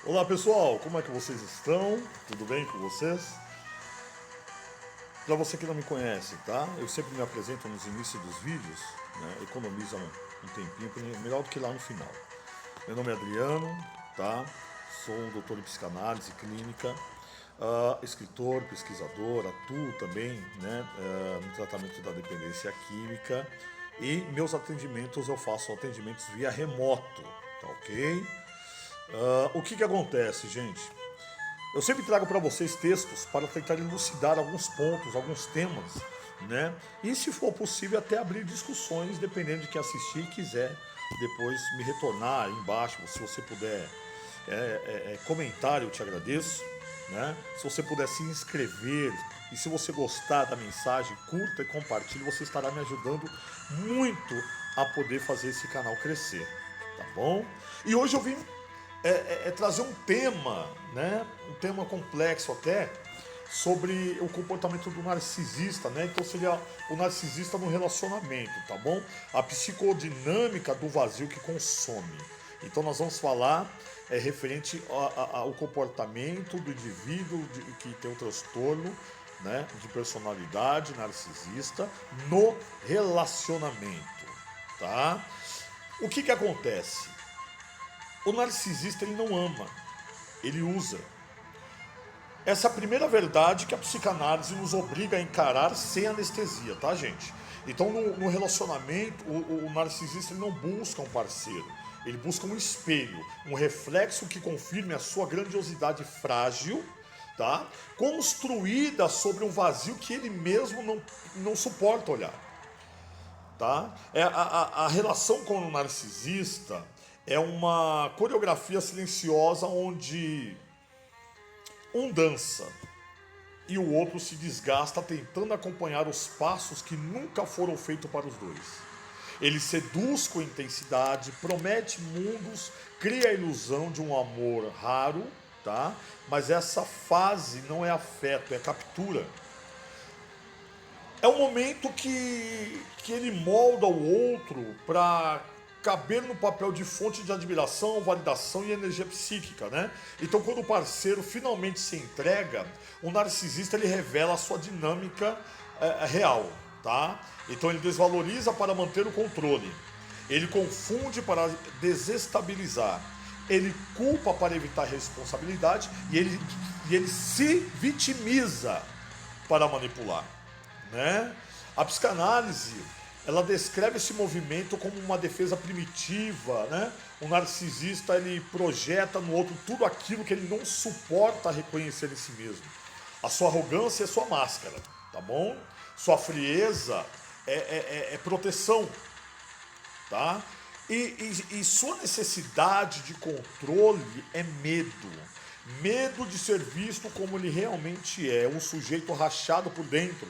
Olá pessoal, como é que vocês estão? Tudo bem com vocês? Para você que não me conhece, tá? Eu sempre me apresento nos inícios dos vídeos, né? Economiza um tempinho, melhor do que lá no final. Meu nome é Adriano, tá? Sou um doutor em psicanálise clínica, escritor, pesquisador, atuo também, né? No tratamento da dependência química e meus atendimentos eu faço atendimentos via remoto, tá ok? O que acontece, gente? Eu sempre trago para vocês textos para tentar elucidar alguns pontos, alguns temas, né? E se for possível até abrir discussões, dependendo de quem assistir e quiser depois me retornar aí embaixo, se você puder comentar, eu te agradeço, né? Se você puder se inscrever e se você gostar da mensagem, curta e compartilhe, você estará me ajudando muito a poder fazer esse canal crescer, tá bom? E hoje eu vim trazer um tema, né? Um tema complexo até, sobre o comportamento do narcisista, né? Então seria o narcisista no relacionamento, tá bom? A psicodinâmica do vazio que consome. Então nós vamos falar referente ao comportamento do indivíduo que tem o transtorno, né, de personalidade narcisista no relacionamento, tá? O que acontece? O narcisista ele não ama, ele usa. Essa é a primeira verdade que a psicanálise nos obriga a encarar sem anestesia, tá, gente? Então, no relacionamento, o narcisista ele não busca um parceiro, ele busca um espelho, um reflexo que confirme a sua grandiosidade frágil, tá? Construída sobre um vazio que ele mesmo não suporta olhar, tá? A relação com o narcisista é uma coreografia silenciosa onde um dança e o outro se desgasta tentando acompanhar os passos que nunca foram feitos para os dois. Ele seduz com intensidade, promete mundos, cria a ilusão de um amor raro, tá? Mas essa fase não é afeto, é captura. É um momento que ele molda o outro para caber no papel de fonte de admiração, validação e energia psíquica, né? Então, quando o parceiro finalmente se entrega, o narcisista ele revela a sua dinâmica real, tá? Então, ele desvaloriza para manter o controle, ele confunde para desestabilizar, ele culpa para evitar responsabilidade e ele se vitimiza para manipular, né? A psicanálise ela descreve esse movimento como uma defesa primitiva, né? O narcisista ele projeta no outro tudo aquilo que ele não suporta reconhecer em si mesmo. A sua arrogância é sua máscara, tá bom? Sua frieza é proteção, tá? E sua necessidade de controle é medo. Medo de ser visto como ele realmente é, um sujeito rachado por dentro,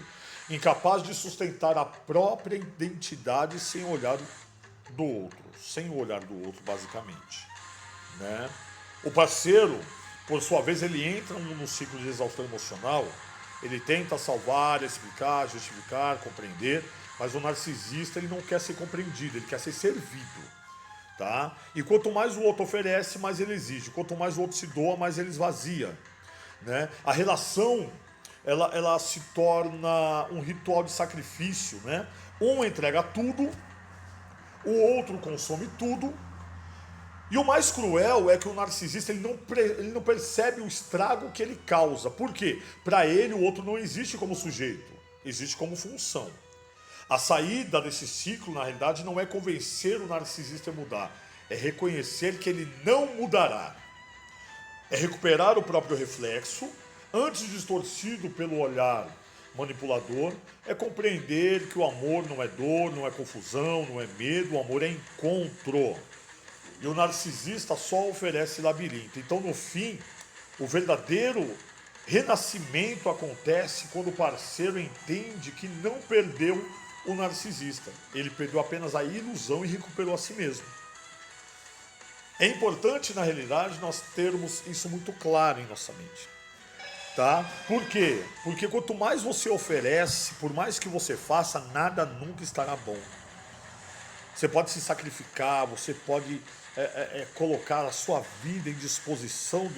incapaz de sustentar a própria identidade sem olhar do outro, sem o olhar do outro, basicamente, né? O parceiro, por sua vez, ele entra no ciclo de exaustão emocional, ele tenta salvar, explicar, justificar, compreender, mas o narcisista ele não quer ser compreendido, ele quer ser servido, tá? E quanto mais o outro oferece, mais ele exige, quanto mais o outro se doa, mais ele esvazia, né? A relação ela se torna um ritual de sacrifício, né? Um entrega tudo, o outro consome tudo. E o mais cruel é que o narcisista ele não percebe o estrago que ele causa. Por quê? Para ele o outro não existe como sujeito, existe como função. A saída desse ciclo, na realidade, não é convencer o narcisista a mudar, é reconhecer que ele não mudará. É recuperar o próprio reflexo, antes distorcido pelo olhar manipulador, é compreender que o amor não é dor, não é confusão, não é medo, o amor é encontro. E o narcisista só oferece labirinto. Então, no fim, o verdadeiro renascimento acontece quando o parceiro entende que não perdeu o narcisista. Ele perdeu apenas a ilusão e recuperou a si mesmo. É importante, na realidade, nós termos isso muito claro em nossa mente. Tá? Por quê? Porque quanto mais você oferece, por mais que você faça, nada nunca estará bom. Você pode se sacrificar, você pode colocar a sua vida em disposição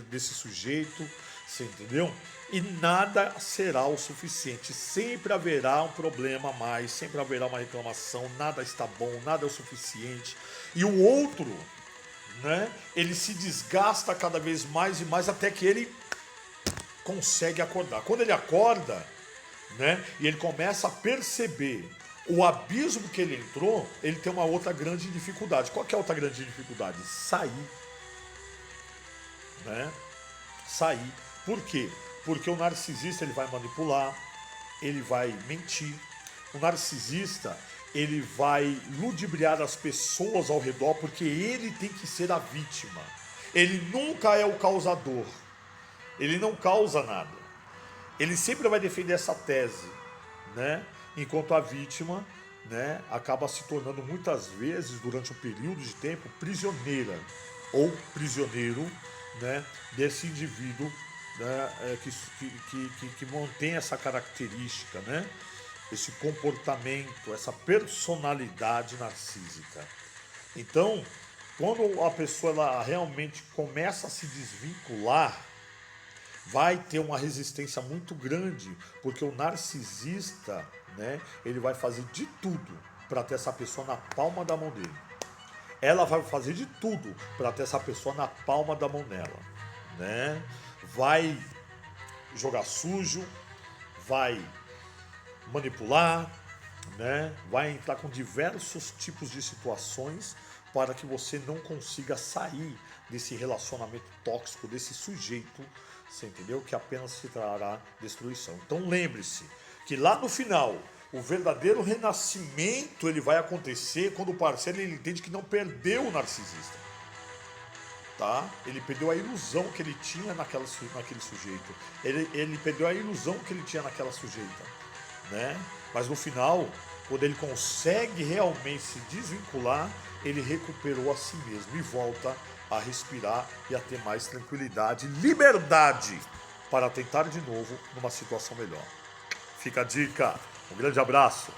desse sujeito, você entendeu? E nada será o suficiente. Sempre haverá um problema a mais, sempre haverá uma reclamação, nada está bom, nada é o suficiente. E o outro, né, ele se desgasta cada vez mais e mais até que ele consegue acordar. Quando ele acorda, né, e ele começa a perceber o abismo que ele entrou, ele tem uma outra grande dificuldade. Qual que é a outra grande dificuldade? Sair. Né? Sair. Por quê? Porque o narcisista ele vai manipular, ele vai mentir. O narcisista ele vai ludibriar as pessoas ao redor porque ele tem que ser a vítima. Ele nunca é o causador. Ele não causa nada. Ele sempre vai defender essa tese, né? Enquanto a vítima, né, acaba se tornando muitas vezes, durante um período de tempo, prisioneira ou prisioneiro, né, desse indivíduo, né, que mantém essa característica, né, esse comportamento, essa personalidade narcísica. Então, quando a pessoa ela realmente começa a se desvincular, vai ter uma resistência muito grande, porque o narcisista, né, ele vai fazer de tudo para ter essa pessoa na palma da mão dele. Ela vai fazer de tudo para ter essa pessoa na palma da mão dela, né? Vai jogar sujo, vai manipular, né? Vai entrar com diversos tipos de situações para que você não consiga sair desse relacionamento tóxico, desse sujeito, você entendeu? Que apenas te trará destruição. Então lembre-se que lá no final, o verdadeiro renascimento ele vai acontecer quando o parceiro ele entende que não perdeu o narcisista. Tá? Ele perdeu a ilusão que ele tinha naquele sujeito. Ele perdeu a ilusão que ele tinha naquela sujeita. Né? Mas no final, quando ele consegue realmente se desvincular, ele recuperou a si mesmo e volta a respirar e a ter mais tranquilidade, liberdade para tentar de novo numa situação melhor. Fica a dica, um grande abraço.